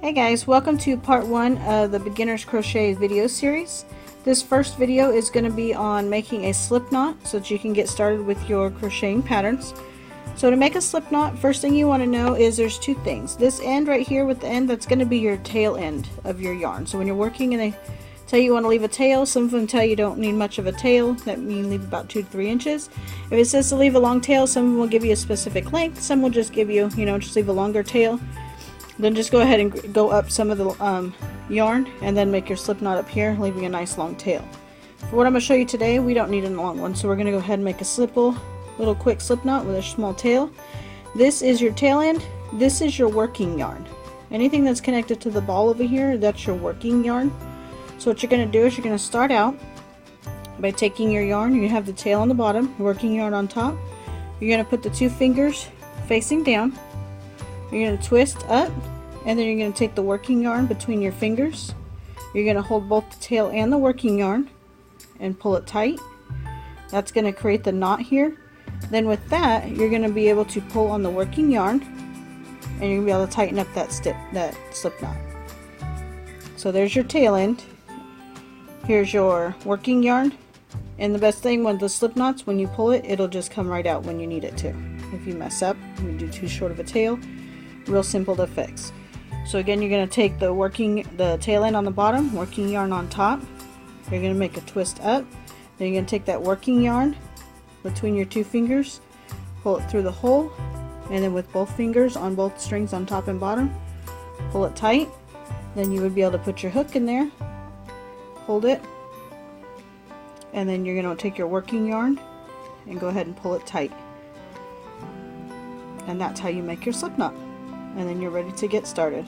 Hey guys, welcome to part 1 of the beginner's crochet video series. This first video is going to be on making a slip knot so that you can get started with your crocheting patterns. So to make a slip knot, first thing you want to know is there's two things. This end right here with the end, that's going to be your tail end of your yarn. So when you're working and they tell you want to leave a tail, some of them tell you don't need much of a tail, that means leave about 2 to 3 inches. If it says to leave a long tail, some of them will give you a specific length, some will just give you, just leave a longer tail. Then just go ahead and go up some of the yarn and then make your slip knot up here, leaving a nice long tail. For what I'm going to show you today, we don't need a long one, so we're going to go ahead and make a little quick slip knot with a small tail. This is your tail end. This is your working yarn. Anything that's connected to the ball over here, that's your working yarn. So what you're going to do is you're going to start out by taking your yarn. You have the tail on the bottom, working yarn on top. You're going to put the 2 fingers facing down. You're going to twist up, and then you're going to take the working yarn between your fingers. You're going to hold both the tail and the working yarn and pull it tight. That's going to create the knot here. Then with that, you're going to be able to pull on the working yarn, and you're going to be able to tighten up that slip knot. So there's your tail end. Here's your working yarn. And the best thing with the slip knots, when you pull it, it'll just come right out when you need it to. If you mess up, you do too short of a tail, real simple to fix. So again, you're going to take the tail end on the bottom, working yarn on top. You're going to make a twist up. Then you're going to take that working yarn between your 2 fingers, pull it through the hole, and then with both fingers on both strings on top and bottom, pull it tight. Then you would be able to put your hook in there, hold it, and then you're going to take your working yarn and go ahead and pull it tight. And that's how you make your slip knot. And then you're ready to get started.